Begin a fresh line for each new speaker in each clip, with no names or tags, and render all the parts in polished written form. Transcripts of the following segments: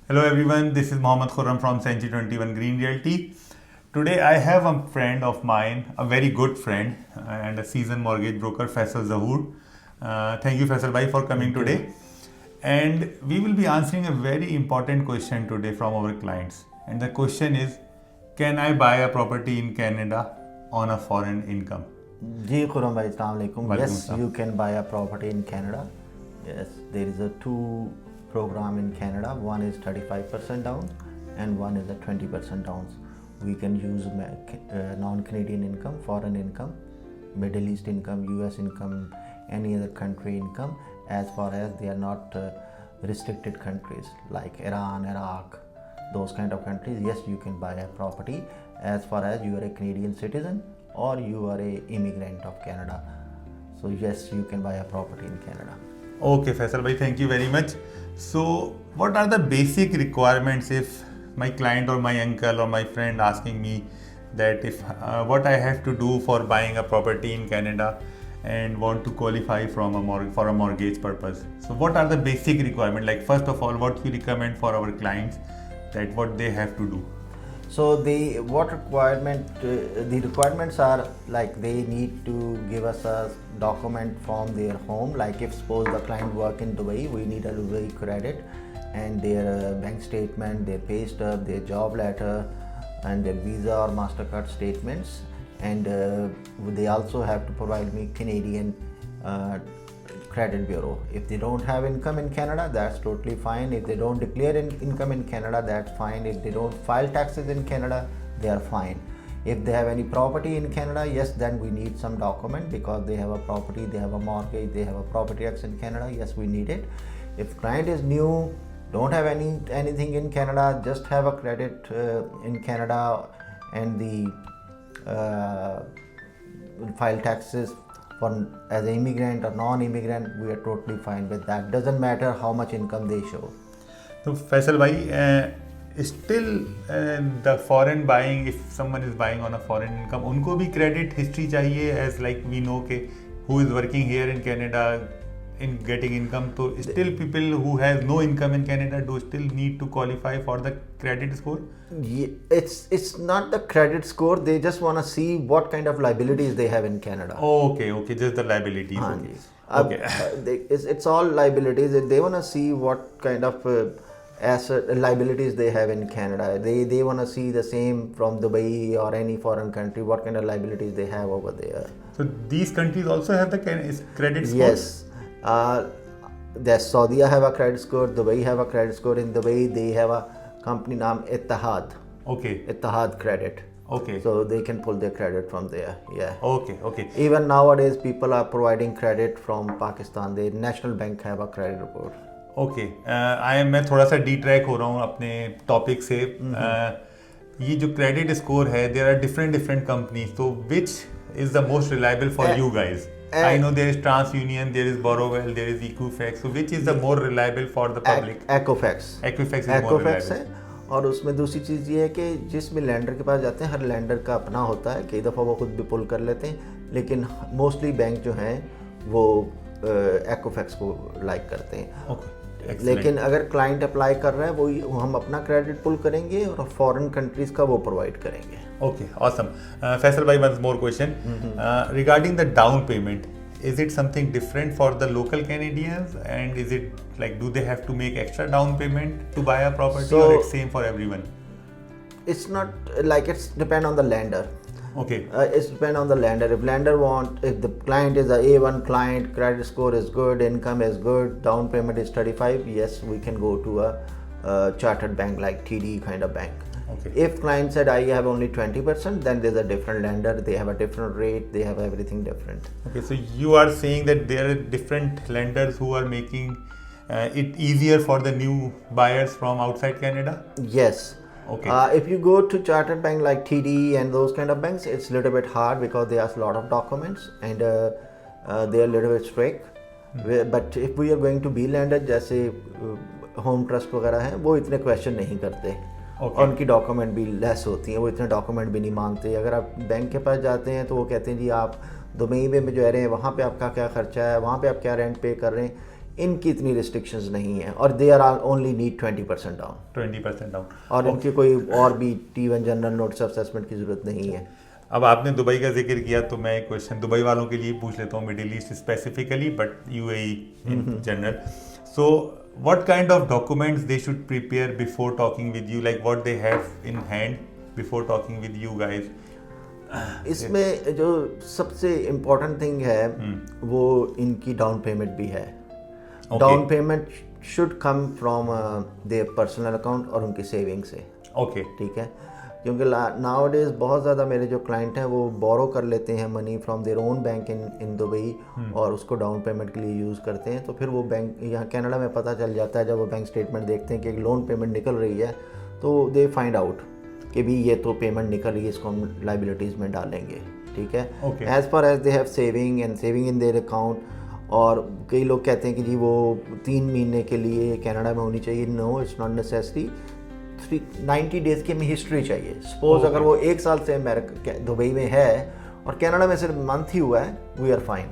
Hello everyone, this is Mohammad Khurram from Century 21 Green Realty. Today I have a friend of mine, a very good friend and a seasoned mortgage broker, Faisal Zahoor. Thank you Faisal bhai for coming
Thank you.
today. And we will be answering a very important question today from our clients. And the question is, can I buy a property in Canada on a foreign income?
जी खुरम भाई अस्सलाम वालेकुम.
Walaikum
Yes,
assalam.
you can buy a property in Canada. Yes, there is a two program in Canada. One is 35% down and one is a 20% down. We can use non-Canadian income, foreign income, Middle East income, US income, any other country income, as far as they are not restricted countries like Iran, Iraq, those kind of countries. Yes, you can buy a property as far as you are a Canadian citizen or you are a immigrant of Canada. So yes, you can buy a property in Canada.
Okay, Faisal bhai, thank you very much. So, what are the basic requirements if my client or my uncle or my friend asking me that if what I have to do for buying a property in Canada and want to qualify from for a mortgage purpose? So, what are the basic requirements? Like first of all, what you recommend for our clients that what they have to do?
So the requirements are like they need to give us a document from their home. Like if suppose the client work in Dubai, we need a Dubai credit and their bank statement, their pay stub, their job letter, and their Visa or Mastercard statements. And they also have to provide me Canadian credit bureau. If they don't have income in Canada, that's totally fine. If they don't declare income in Canada, that's fine. If they don't file taxes in Canada, they are fine. If they have any property in Canada, yes, then we need some document because they have a property, they have a mortgage, they have a property tax in Canada. Yes, we need it. If client is new, don't have anything in Canada, just have a credit in Canada and the file taxes for as an immigrant or non-immigrant, we are totally fine with that. Doesn't matter how much income they show.
So, Faisal bhai, still the foreign buying, if someone is buying on a foreign income, उनको भी credit history चाहिए as like we know के who is working here in Canada in getting income. So still people who has no income in Canada do still need to qualify for the credit score.
Yeah, it's not the credit score. They just want to see what kind of liabilities they have in Canada.
Okay, just the liabilities.
हाँ
Okay.
जी.
Okay.
It's all liabilities. They want to see what kind of asset liabilities they have in Canada. They want to see the same from Dubai or any foreign country. What kind of liabilities they have over there.
So these countries also have the credit score.
Yes. The Saudi have a credit score. Dubai have a credit score. In Dubai, they have a company named Ittihad.
Okay.
Ittihad Credit.
Okay.
So they can pull their credit from there. Yeah.
Okay.
Even nowadays, people are providing credit from Pakistan. The National Bank have a credit report.
Okay मैं थोड़ा सा detract हो रहा हूँ अपने topic से. ये जो क्रेडिट स्कोर है, देयर आर डिफरेंट कंपनीज, तो which is the most reliable for you guys? I know there is TransUnion, there is Borrowell, there is Equifax, so which is the more reliable for the public?
Equifax है. और उसमें दूसरी चीज़ ये है कि जिस भी लैंडर के पास जाते हैं, हर लैंडर का अपना होता है. कई दफ़ा वो खुद भी पुल कर लेते हैं, लेकिन मोस्टली बैंक जो हैं वो Equifax को लाइक करते हैं. लेकिन अगर क्लाइंट अप्लाई कर रहा है, वो हम अपना क्रेडिट पुल करेंगे और फॉरेन कंट्रीज का वो प्रोवाइड करेंगे.
Okay, awesome. Faisal bhai, one more question. Regarding the down payment, is it something different for the local Canadians, and is it like do they have to make extra down payment to buy a property, or it's same for everyone?
It's not like it's depend on the lender.
Okay.
It's depend on the lender. If the client is a A1 client, credit score is good, income is good, down payment is 35, yes, we can go to a chartered bank like TD kind of bank.
Okay.
If client said I have only 20%, then there's a different lender. They have a different rate. They have everything different.
Okay, so you are saying that there are different lenders who are making it easier for the new buyers from outside Canada?
Yes.
Okay.
If you go to chartered bank like TD and those kind of banks, it's a little bit hard because they ask a lot of documents and they are a little bit strict. But if we are going to be lender, जैसे home trust वगैरह हैं, वो इतने question नहीं करते.
Okay.
और उनकी document भी लेस होती हैं, वो इतने डॉक्यूमेंट भी नहीं मांगते. अगर आप बैंक के पास जाते हैं तो वो कहते हैं जी आप दुबई में जो रहे हैं वहाँ पे आपका क्या खर्चा है, वहाँ पे आप क्या रेंट पे कर रहे हैं. इनकी इतनी रिस्ट्रिक्शंस नहीं है और they are only need 20% down
20% down.
और इनकी कोई और भी T1 general notice of assessment की ज़रूरत नहीं है।
अब आपने दुबई का जिक्र किया तो मैं एक क्वेश्चन दुबई वालों के लिए पूछ लेता हूँ, middle east specifically but UAE in general. So what kind of documents they should prepare before talking with you, like what they have in hand before talking with you guys?
इसमें जो सबसे important thing है वो इनकी down payment भी है। Down payment should come from their personal account और उनकी सेविंग से।
ओके
ठीक है, क्योंकि नाउ डेज बहुत ज़्यादा मेरे जो क्लाइंट हैं वो बोरो कर लेते हैं money from their own bank in Dubai और उसको डाउन पेमेंट के लिए यूज़ करते हैं। तो फिर वो बैंक यहाँ कनाडा में पता चल जाता है जब वो बैंक स्टेटमेंट देखते हैं कि एक लोन पेमेंट निकल रही है तो दे फाइंड आउट कि भी ये तो पेमेंट निकल रही है, इसको हम लाइबिलिटीज़ में डालेंगे। ठीक है, as far as they have saving in their account. और कई लोग कहते हैं कि जी वो 3 महीने के लिए कनाडा में होनी चाहिए। No, it's not necessary. 90 days की हमें हिस्ट्री चाहिए। सपोज अगर वो 1 साल से अमेरिका दुबई में है और कनाडा में सिर्फ मंथ ही हुआ है, we are fine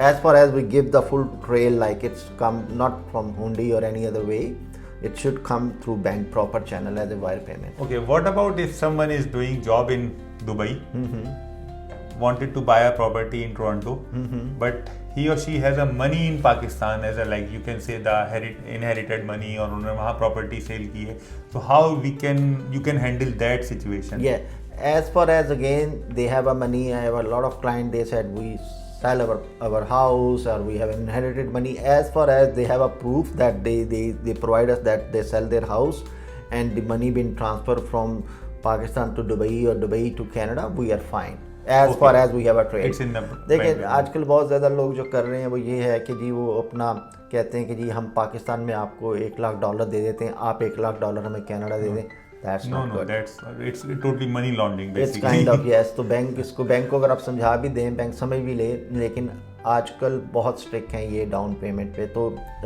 as far as we give the full trail like it's come not from hundi और any other way, it should come through bank proper channel as a wire payment.
Okay, what about if someone is doing job in Dubai, wanted to buy a property in Toronto, but he or she has a money in Pakistan as a, like you can say the inherited money और उन्होंने वहाँ property sale की है, so how you can handle that situation?
Yeah, as far as again they have a money, I have a lot of clients, they said we sell our house or we have inherited money. As far as they have a proof that they provide us that they sell their house and the money been transferred from Pakistan to Dubai or Dubai to Canada, we are fine as far as we have a trade.
It's in the
देखिए आजकल बहुत ज़्यादा लोग जो कर रहे हैं वो ये है कि जी वो अपना कहते हैं कि जी हम पाकिस्तान में आपको $1 लाख दे देते हैं, आप $1 लाख हमें कनाडा दे दें। That's not good.
It's totally money laundering basically.
It's kind of yes. तो बैंक को अगर आप समझा भी दें, बैंक समझ भी ले, लेकिन आजकल बहुत स्ट्रिक्ट हैं ये डाउन पेमेंट पे, तो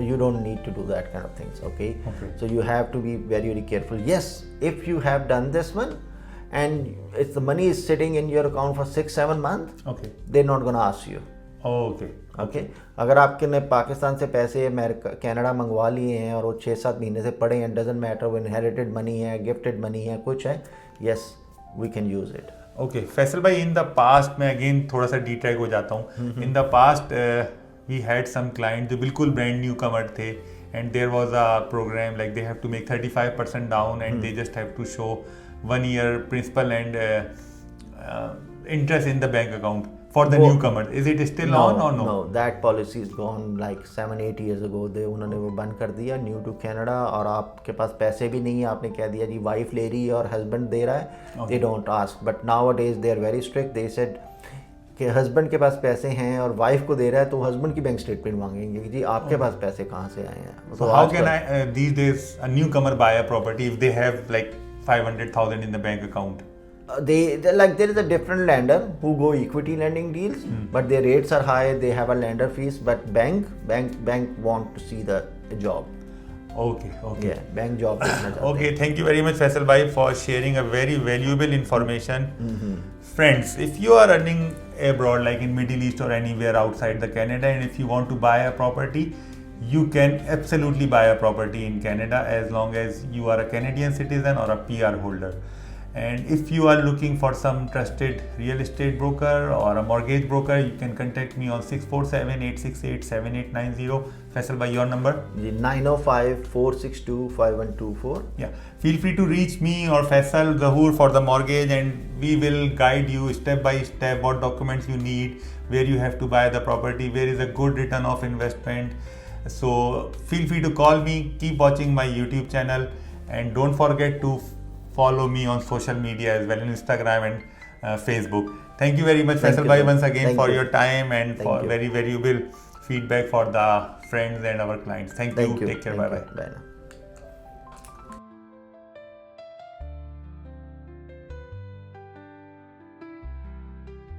you don't need to do that kind of things. Okay. So you have to be very very careful. Yes, if you have done this one, and if the money is sitting in your account for 6-7 months,
okay,
they're not gonna ask you.
Okay
अगर आपके ने पाकिस्तान से पैसे America Canada मंगवा लिए हैं और वो 6-7 महीने से पड़े हैं, डजंट मैटर वो इनहेरिटेड मनी है, गिफ्टेड मनी है, कुछ है, yes we can use it.
Okay Faisal भाई, इन द पास्ट मैं अगेन थोड़ा सा डिट्रैक हो जाता हूँ। In the past we had some client जो बिल्कुल ब्रांड न्यू कमर थे and there was a program like they have to make 35% down and they just have to show 1 year principal and interest in the bank account for the newcomer. Is it still on or no?
No, that policy is gone like 7-8 years ago. उन्होंने वो बंद कर दिया new to Canada. और आपके पास पैसे भी नहीं है, आपने कह दिया जी वाइफ ले रही है और हस्बैंड दे रहा है, they don't ask. But nowadays they are very strict. They said कि हस्बैंड के पास पैसे हैं और वाइफ को दे रहा है तो हस्बैंड की बैंक स्टेटमेंट मांगेंगे कि जी आपके पास पैसे कहाँ से आए हैं।
So how can I these days a newcomer buy a property if they have like 500,000 in the bank account?
They like there is a different lender who go equity lending deals, but their rates are high. They have a lender fees, but bank want to see the job.
Okay.
Yeah, bank job.
Okay, thank you very much, Faisal bhai, for sharing a very valuable information. Friends, if you are running abroad, like in Middle East or anywhere outside the Canada, and if you want to buy a property, you can absolutely buy a property in Canada as long as you are a Canadian citizen or a PR holder. And if you are looking for some trusted real estate broker or a mortgage broker, you can contact me on 647-868-7890. Faisal bhai, your number?
905-462-5124.
Yeah, feel free to reach me or Faisal Zahoor for the mortgage, and we will guide you step by step what documents you need, where you have to buy the property, where is a good return of investment. So feel free to call me. Keep watching my YouTube channel, and don't forget to follow me on social media as well, on Instagram and Facebook. Thank you very much, Faisal bhai, once again for your time and for very valuable feedback for the friends and our clients. Thank you. Take care. Bye bye.
Bye now.